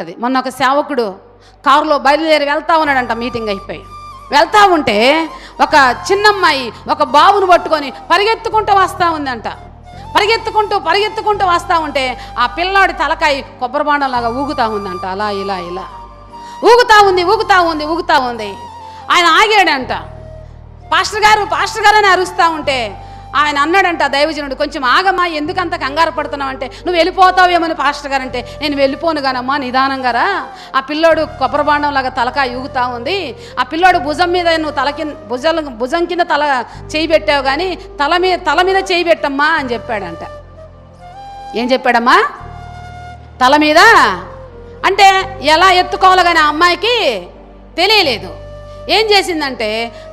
ఉన్నది. మొన్న ఒక సేవకుడు కారులో బయలుదేరి వెళ్తా ఉన్నాడంట. మీటింగ్ అయిపోయి వెళ్తా ఉంటే ఒక చిన్నమ్మాయి ఒక బాబును పట్టుకొని పరిగెత్తుకుంటూ వస్తూ ఉందంట. పరిగెత్తుకుంటూ వస్తూ ఉంటే ఆ పిల్లాడి తలకాయ కొబ్బరి బాండంలాగా ఊగుతూ ఉందంట. అలా ఇలా ఇలా ఊగుతూ ఉంది. ఆయన ఆగాడంట. పాస్టర్ గారు అని అరుస్తూ ఉంటే ఆయన అన్నాడంట, దైవజనుడు, కొంచెం ఆగమ్మా, ఎందుకంత కంగారు పడుతున్నావు అంటే, నువ్వు వెళ్ళిపోతావేమని పాస్టర్ గారు అంటే, నేను వెళ్ళిపోను గానమ్మా, నిదానంగా రా. ఆ పిల్లోడు కొబ్బరి బాండంలాగా తలకాయ ఊగుతూ ఉంది. ఆ పిల్లోడు భుజం మీద నువ్వు భుజం కింద తల చేయి పెట్టావు కానీ తల మీద చేయి పెట్టమ్మా అని చెప్పాడంట. ఏం చెప్పాడమ్మా? తల మీద అంటే ఎలా ఎత్తుకోవాలి కానీ ఆ అమ్మాయికి తెలియలేదు. ఏం చేసిందంటే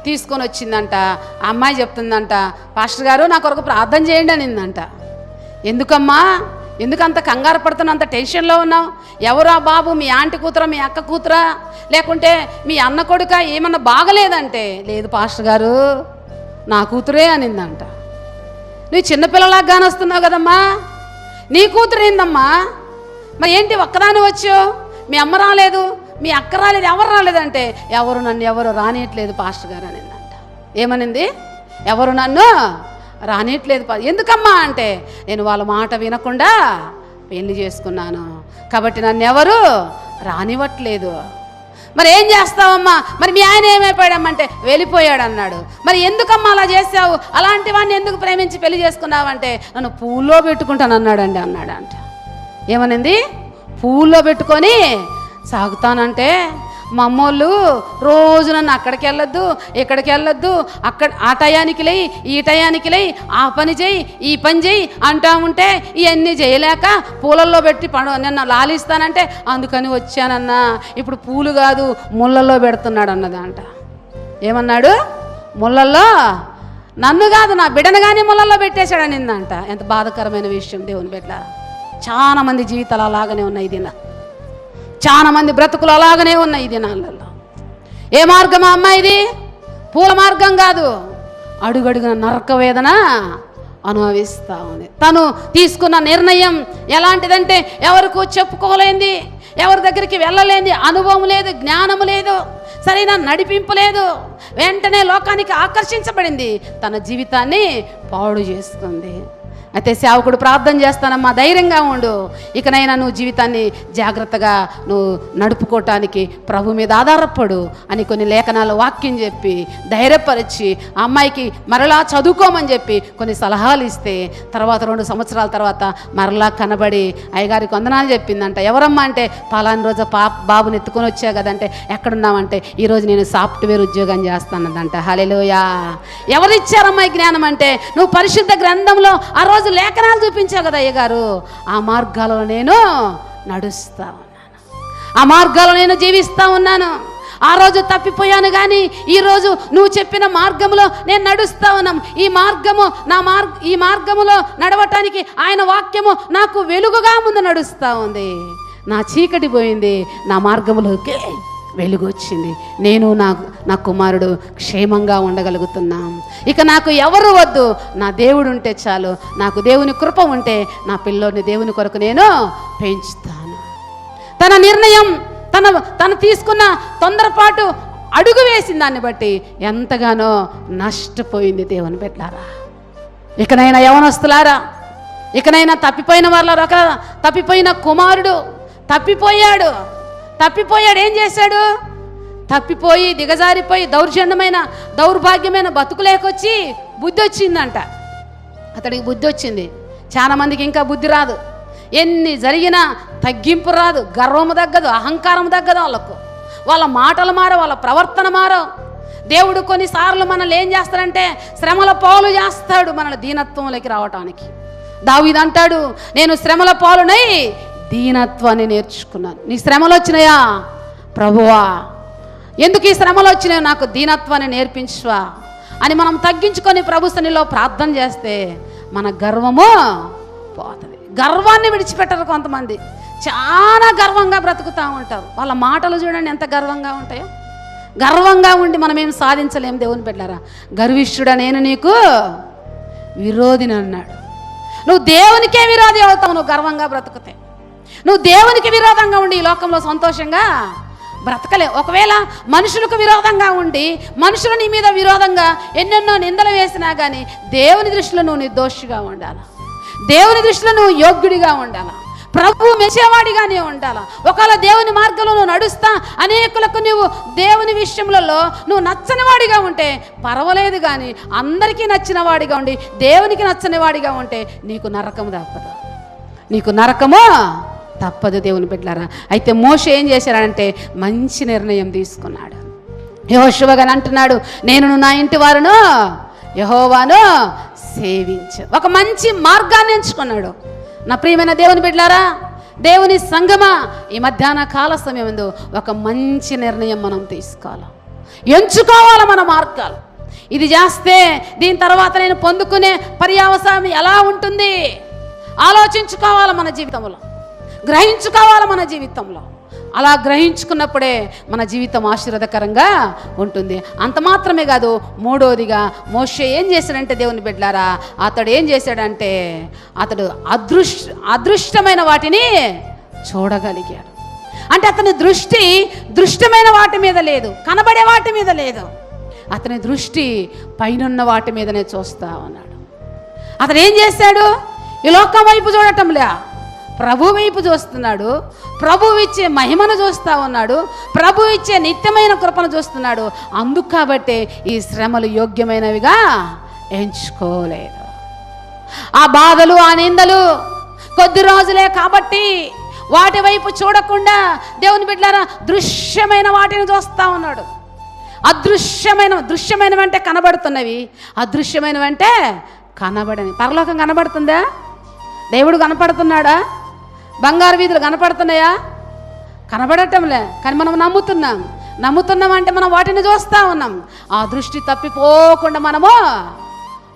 తీసుకొని వచ్చిందంట. ఆ అమ్మాయి చెప్తుందంట, పాస్టర్ గారు నా కొరకు ప్రార్థన చేయండి అనిందంట. ఎందుకమ్మా, ఎందుకంత కంగారు పడుతున్నా, అంత టెన్షన్లో ఉన్నావు? ఎవరా బాబు, మీ ఆంటీ కూతురా, మీ అక్క కూతురా, లేకుంటే మీ అన్న కొడుక, ఏమన్నా బాగలేదంటే, లేదు పాస్టర్ గారు నా కూతురే అనిందంట. నువ్వు చిన్నపిల్లలాగా కానొస్తున్నావు కదమ్మా, నీ కూతురు ఏందమ్మా, మరి ఏంటి ఒక్కదాని వచ్చావు, మీ అమ్మ రాలేదు, మీ అక్క రాలేదు, ఎవరు రాలేదంటే, నన్ను ఎవరు రానియట్లేదు పాస్టర్ గారు అనిందంట. ఏమనింది? ఎవరు నన్ను రానియట్లేదు. ఎందుకమ్మా అంటే, నేను వాళ్ళ మాట వినకుండా పెళ్లి చేసుకున్నాను కాబట్టి నన్ను ఎవరు రానివ్వట్లేదు. మరి ఏం చేస్తావమ్మా? మరి మీ ఆయన ఏమైపోయాడమ్మంటే, వెళ్ళిపోయాడు అన్నాడు. మరి ఎందుకమ్మా అలా చేసావు? అలాంటి వాడిని ఎందుకు ప్రేమించి పెళ్లి చేసుకున్నావంటే, నన్ను పూల్లో పెట్టుకుంటాను అన్నాడంట. ఏమనింది? పూల్లో పెట్టుకొని సాగుతానంటే, మా అమ్మోళ్ళు రోజు నన్ను అక్కడికి వెళ్ళొద్దు, ఇక్కడికి వెళ్ళొద్దు, ఆ టయానికి లేయి, ఈ టయానికి లేయి, ఆ పని చేయి, ఈ పని చేయి అంటా ఉంటే ఇవన్నీ చేయలేక పూలల్లో పెట్టి నిన్న లాలిస్తానంటే అందుకని వచ్చానన్నా. ఇప్పుడు పూలు కాదు ముళ్ళల్లో పెడుతున్నాడు అన్నదంట. ఏమన్నాడు? ముళ్ళల్లో నన్ను కాదు నా బిడ్డను కానీ ముళ్ళల్లో పెట్టేశాడనిందంట. ఎంత బాధాకరమైన విషయం దేవుని బిడ్డ. చాలా మంది జీవితాలు అలాగనే ఉన్నాయి. ఇది చాలా మంది బ్రతుకులు అలాగనే ఉన్నాయి ఈ దినాలలో. ఏ మార్గమా అమ్మా ఇది? పూల మార్గం కాదు, అడుగడుగున నరక వేదన అనుభవిస్తూ ఉంది. తను తీసుకున్న నిర్ణయం ఎలాంటిదంటే, ఎవరికి చెప్పుకోలేంది, ఎవరి దగ్గరికి వెళ్ళలేంది, అనుభవం లేదు, జ్ఞానం లేదు, సరైన నడిపింపు లేదు. వెంటనే లోకానికి ఆకర్షించబడింది, తన జీవితాన్ని పాడు చేసుకుంది. అయితే సేవకుడు ప్రార్థన చేస్తానమ్మా, ధైర్యంగా ఉండు, ఇకనైనా నువ్వు జీవితాన్ని జాగ్రత్తగా నువ్వు నడుపుకోవటానికి ప్రభు మీద ఆధారపడు అని కొన్ని లేఖనాలు వాక్యం చెప్పి ధైర్యపరిచి ఆ అమ్మాయికి మరలా చదువుకోమని చెప్పి కొన్ని సలహాలు ఇస్తే, తర్వాత 2 సంవత్సరాల తర్వాత మరలా కనబడి అయ్యగారికి వందనాలు చెప్పిందంట. ఎవరమ్మా అంటే, పలాని రోజు బాబుని ఎత్తుకొని వచ్చా కదంటే, ఎక్కడున్నామంటే, ఈరోజు నేను సాఫ్ట్వేర్ ఉద్యోగం చేస్తానందంట. హల్లెలూయా. ఎవరిచ్చారమ్మా ఈ జ్ఞానం అంటే, నువ్వు పరిశుద్ధ గ్రంథంలో ఆ రోజు లేఖనాలు చూపించావు కదా అయ్యగారు, ఆ మార్గాలలో నేను నడుస్తా ఉన్నాను, ఆ మార్గాల్లో నేను జీవిస్తూ ఉన్నాను. ఆ రోజు తప్పిపోయాను కానీ ఈరోజు నువ్వు చెప్పిన మార్గంలో నేను నడుస్తూ ఉన్నాను. ఈ మార్గములో నడవటానికి ఆయన వాక్యము నాకు వెలుగుగా ముందు నడుస్తూ ఉంది. నా చీకటి పోయింది, నా మార్గంలోకి వెలుగు వచ్చింది. నేను నా కుమారుడు క్షేమంగా ఉండగలుగుతున్నాం. ఇక నాకు ఎవరు వద్దు, నా దేవుడు ఉంటే చాలు. నాకు దేవుని కృప ఉంటే నా పిల్లోని దేవుని కొరకు నేను పెంచుతాను. తన నిర్ణయం, తను తీసుకున్న తొందరపాటు అడుగు వేసిన దాన్ని బట్టి ఎంతగానో నష్టపోయింది దేవుని బిడ్డలారా. ఇకనైనా యవనస్తులారా, ఇకనైనా తప్పిపోయిన వాళ్ళ తప్పిపోయిన కుమారుడు తప్పిపోయాడు. ఏం చేశాడు? తప్పిపోయి దిగజారిపోయి దౌర్భాగ్యమైన బతుకులేకొచ్చి బుద్ధి వచ్చిందంట. అతడికి బుద్ధి వచ్చింది. చాలా మందికి ఇంకా బుద్ధి రాదు. ఎన్ని జరిగినా తగ్గింపు రాదు, గర్వము తగ్గదు, అహంకారం తగ్గదు వాళ్ళకు. వాళ్ళ మాటలు మారవు, వాళ్ళ ప్రవర్తన మారవు. దేవుడు కొన్నిసార్లు మనల్ని ఏం చేస్తాడంటే, శ్రమల పాలు చేస్తాడు మనల్ని దీనత్వంలోకి రావటానికి. దావీదు అంటాడు, నేను శ్రమల పాలునై దీనత్వాన్ని నేర్చుకున్నాను. నీ శ్రమలు వచ్చినాయా ప్రభువా, ఎందుకు ఈ శ్రమలు వచ్చినాయో నాకు దీనత్వాన్ని నేర్పించువా అని మనం తగ్గించుకొని ప్రభు సన్నిధిలో ప్రార్థన చేస్తే మన గర్వము పోతుంది. గర్వాన్ని విడిచిపెట్టరు కొంతమంది. చాలా గర్వంగా బ్రతుకుతూ ఉంటారు. వాళ్ళ మాటలు చూడండి ఎంత గర్వంగా ఉంటాయో. గర్వంగా ఉండి మనం ఏం సాధించలేం దేవుని బిడ్డలారా. గర్విష్ఠుడా నేను నీకు విరోధిని అన్నాడు. నువ్వు దేవునికే విరోధి అవుతావు నువ్వు గర్వంగా బ్రతుకుతే. నువ్వు దేవునికి విరోధంగా ఉండి ఈ లోకంలో సంతోషంగా బ్రతకలేవు. ఒకవేళ మనుషులకు విరోధంగా ఉండి మనుషులు నీ మీద విరోధంగా ఎన్నెన్నో నిందలు వేసినా కానీ దేవుని దృష్టిలో నువ్వు నిర్దోషిగా ఉండాలి. దేవుని దృష్టిలో నువ్వు యోగ్యుడిగా ఉండాలి. ప్రభువు మెచ్చేవాడిగానే ఉండాలి. ఒకవేళ దేవుని మార్గంలో నువ్వు నడుస్తా అనేకులకు నువ్వు దేవుని విషయంలో నువ్వు నచ్చని వాడిగా ఉంటే పర్వాలేదు, కానీ అందరికీ నచ్చిన వాడిగా ఉండి దేవునికి నచ్చని వాడిగా ఉంటే నీకు నరకము తప్పదు, నీకు నరకము తప్పదు దేవుని బిడ్డలారా. అయితే మోషే ఏం చేశాడంటే మంచి నిర్ణయం తీసుకున్నాడు. యెహోషువ గారు అంటున్నాడు, నేను నా ఇంటి వారును యెహోవాను సేవించు. ఒక మంచి మార్గాన్ని ఎంచుకున్నాడు. నా ప్రియమైన దేవుని బిడ్డలారా, దేవుని సంగమా, ఈ మధ్యాహ్న కాల సమయం ఒక మంచి నిర్ణయం మనం తీసుకోవాలి, ఎంచుకోవాలి మన మార్గాలు. ఇది చేస్తే దీని తర్వాత నేను పొందుకునే పర్యవసానం ఎలా ఉంటుంది ఆలోచించుకోవాలి, మన జీవితంలో గ్రహించుకోవాలి. మన జీవితంలో అలా గ్రహించుకున్నప్పుడే మన జీవితం ఆశీర్వాదకరంగా ఉంటుంది. అంత మాత్రమే కాదు, మూడోదిగా మోషే ఏం చేశాడంటే దేవుని బిడ్డలారా, అతడు ఏం చేశాడంటే అతడు అదృష్టమైన వాటిని చూడగలిగాడు. అంటే అతని దృష్టి దృష్టమైన వాటి మీద లేదు, కనబడే వాటి మీద లేదు. అతని దృష్టి పైనున్న వాటి మీదనే చూస్తా ఉన్నాడు. అతను ఏం చేశాడు? ఈ లోకం వైపు చూడటంలే, ప్రభు వైపు చూస్తున్నాడు. ప్రభు ఇచ్చే మహిమను చూస్తూ ఉన్నాడు, ప్రభు ఇచ్చే నిత్యమైన కృపను చూస్తున్నాడు. అందుకు కాబట్టే ఈ శ్రమలు యోగ్యమైనవిగా ఎంచుకోలేదు. ఆ బాధలు, ఆ నిందలు కొద్ది రోజులే కాబట్టి వాటి వైపు చూడకుండా దేవుని బిడ్డలారా దృశ్యమైన వాటిని చూస్తూ ఉన్నాడు. దృశ్యమైనవంటే కనబడుతున్నవి, అదృశ్యమైనవంటే కనబడని. పరలోకం కనబడుతుందా? దేవుడు కనపడుతున్నాడా? బంగారు వీధులు కనపడుతున్నాయా? కనబడటంలే, కానీ మనం నమ్ముతున్నాం అంటే మనం వాటిని చూస్తూ ఉన్నాం. ఆ దృష్టి తప్పిపోకుండా మనము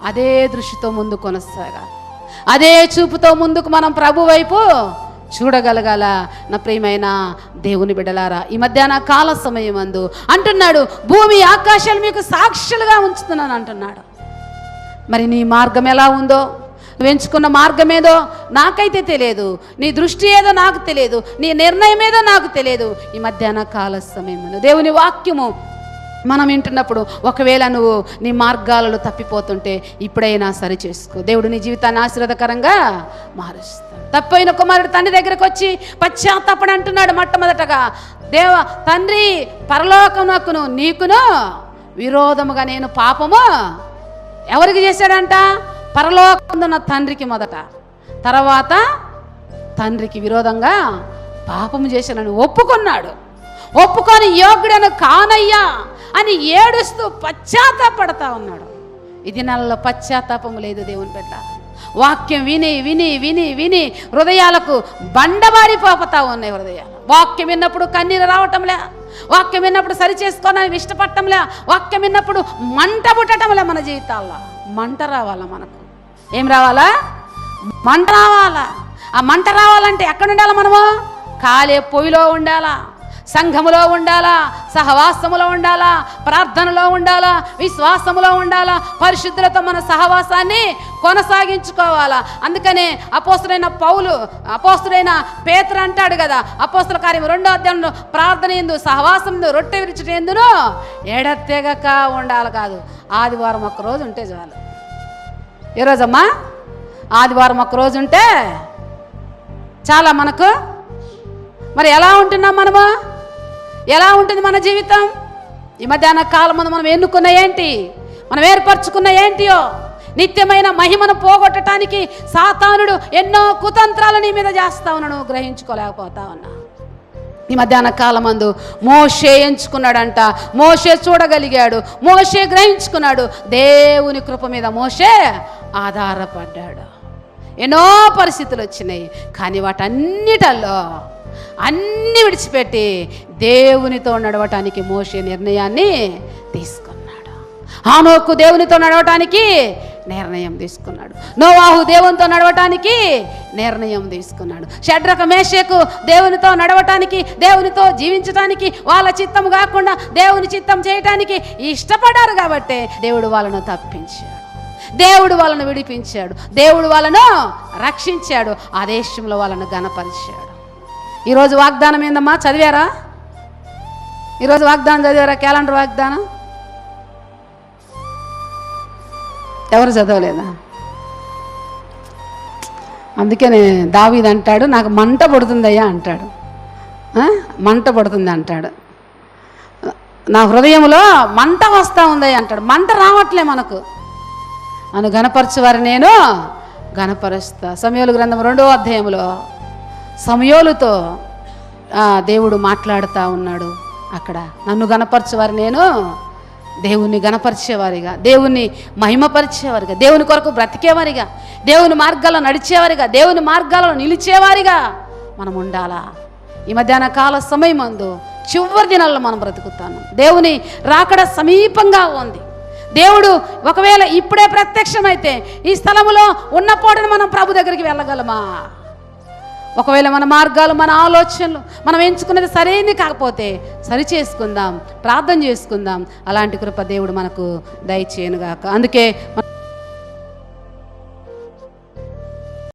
అదే దృష్టితో ముందు కొనసాగాలి, అదే చూపుతో ముందుకు మనం ప్రభు వైపు చూడగలగాల. నా ప్రియమైన దేవుని బిడ్డలారా, ఈ మధ్యాహ్న కాల సమయం అంటున్నాడు, భూమి ఆకాశాలు మీకు సాక్షులుగా ఉంచుతున్నాను అంటున్నాడు. మరి నీ మార్గం ఎలా ఉందో, నువ్వు ఎంచుకున్న మార్గం ఏదో నాకైతే తెలియదు, నీ దృష్టి ఏదో నాకు తెలియదు, నీ నిర్ణయం ఏదో నాకు తెలియదు. ఈ మధ్యాహ్న కాల సమయం దేవుని వాక్యము మనం వింటున్నప్పుడు ఒకవేళ నువ్వు నీ మార్గాలలో తప్పిపోతుంటే ఇప్పుడైనా సరి చేసుకో. దేవుడు నీ జీవితాన్ని ఆశీర్వాదకరంగా మారుస్తాడు. తప్పైన కుమారుడు తండ్రి దగ్గరకు వచ్చి పశ్చాత్తాపడి అంటున్నాడు మొట్టమొదటగా, తండ్రి, పరలోకమునకును నీకును విరోధముగా నేను పాపము ఎవరికి చేశాడంట? పరలోకమున్న తండ్రికి మొదట, తర్వాత తండ్రికి విరోధంగా పాపము చేశానని ఒప్పుకున్నాడు. ఒప్పుకొని యోగ్యుడను కానయ్యా అని ఏడుస్తూ పశ్చాత్తాపడతా ఉన్నాడు. ఇది నెలలో పశ్చాత్తాపం లేదు దేవుని బిడ్డ. వాక్యం విని విని విని విని హృదయాలకు బండబారిపోతా ఉన్నాయి హృదయాలు. వాక్యం విన్నప్పుడు కన్నీరు రావటంలే, వాక్యం విన్నప్పుడు సరి చేసుకోవడానికి ఇష్టపడటంలే, వాక్యం విన్నప్పుడు మంట పుట్టటంలే. మన జీవితాల్లో మంట రావాలా? మనకు ఏం రావాలా? మంట రావాలా. ఆ మంట రావాలంటే ఎక్కడ ఉండాలా? మనము కాలే పొయ్యిలో ఉండాలా, సంఘములో ఉండాలా, సహవాసములో ఉండాలా, ప్రార్థనలో ఉండాలా, విశ్వాసములో ఉండాలా, పరిశుద్ధులతో మన సహవాసాన్ని కొనసాగించుకోవాలా. అందుకనే అపోస్తుడైన పేతురు అంటాడు కదా, అపోస్తుల కార్యం 2వ అధ్యాయంలో ప్రార్థన ఎందు, సహవాసం ఎందు, రొట్టె విరుచుట ఎందును ఎడతెగక ఉండాలి. కాదు, ఆదివారం ఒక్కరోజు ఉంటే చాలు. ఏ రోజమ్మా? ఆదివారం ఒక్కరోజు ఉంటే చాలా మనకు. మరి ఎలా ఉంటున్నాం మనము? ఎలా ఉంటుంది మన జీవితం? ఈ మధ్యాహ్న కాలం మనం ఎన్నుకున్న ఏంటి, మనం ఏర్పరచుకున్న ఏంటియో నిత్యమైన మహిమను పోగొట్టడానికి సాతానుడు ఎన్నో కుతంత్రాలు నీ మీద చేస్తా ఉన్నాడు, గ్రహించుకోలేకపోతా ఉన్నా. ఈ మధ్యాహ్న కాలమందు మోషే ఎంచుకున్నాడంట, మోషే చూడగలిగాడు, మోషే గ్రహించుకున్నాడు. దేవుని కృప మీద మోషే ఆధారపడ్డాడు. ఎన్నో పరిస్థితులు వచ్చినాయి, కానీ వాటన్నిటల్లో అన్నీ విడిచిపెట్టి దేవునితో నడవటానికి మోషే నిర్ణయాన్ని తీసుకున్నాడు. హానోకు దేవునితో నడవటానికి నిర్ణయం తీసుకున్నాడు. నోవాహు దేవునితో నడవటానికి నిర్ణయం తీసుకున్నాడు. షడ్రక మేషకు దేవునితో నడవటానికి, దేవునితో జీవించటానికి, వాళ్ళ చిత్తం కాకుండా దేవుని చిత్తం చేయటానికి ఇష్టపడ్డారు. కాబట్టి దేవుడు వాళ్ళను తప్పించాడు, దేవుడు వాళ్ళను విడిపించాడు, దేవుడు వాళ్ళను రక్షించాడు, ఆ దేశంలో వాళ్ళను ఘనపరిచాడు. ఈరోజు వాగ్దానం ఏందమ్మా? చదివారా? ఈరోజు వాగ్దానం చదివారా? క్యాలెండర్ వాగ్దానం ఎవరు చదవలేదా? అందుకనే దావీదు అంటాడు, నాకు మంట పడుతుందయ్యా అంటాడు. మంట పడుతుంది అంటాడు, నా హృదయంలో మంట వస్తూ ఉందయ్యా అంటాడు. మంట రావట్లే మనకు. నన్ను గణపరచువారు నేను గణపరుస్తా. సమూయేలు గ్రంథం 2వ అధ్యాయంలో సమూయేలుతో దేవుడు మాట్లాడుతూ ఉన్నాడు. అక్కడ నన్ను గణపరచువారు నేను దేవుణ్ణి గణపరిచేవారిగా, దేవుణ్ణి మహిమపరిచేవారిగా, దేవుని కొరకు బ్రతికేవారిగా, దేవుని మార్గాల్లో నడిచేవారిగా, దేవుని మార్గాల్లో నిలిచేవారిగా మనం ఉండాలా. ఈ మధ్యాహ్న కాల సమయమందు చివరి దినాల్లో మనం బ్రతుకుతాను. దేవుని రాకడ సమీపంగా ఉంది. దేవుడు ఒకవేళ ఇప్పుడే ప్రత్యక్షమైతే ఈ స్థలములో ఉన్నపోటును మనం ప్రభు దగ్గరికి వెళ్ళగలమా? ఒకవేళ మన మార్గాలు, మన ఆలోచనలు మనం ఎంచుకున్నది సరైనది కాకపోతే సరి చేసుకుందాం, ప్రార్థన చేసుకుందాం. అలాంటి కృప దేవుడు మనకు దయచేయనుగాక. అందుకే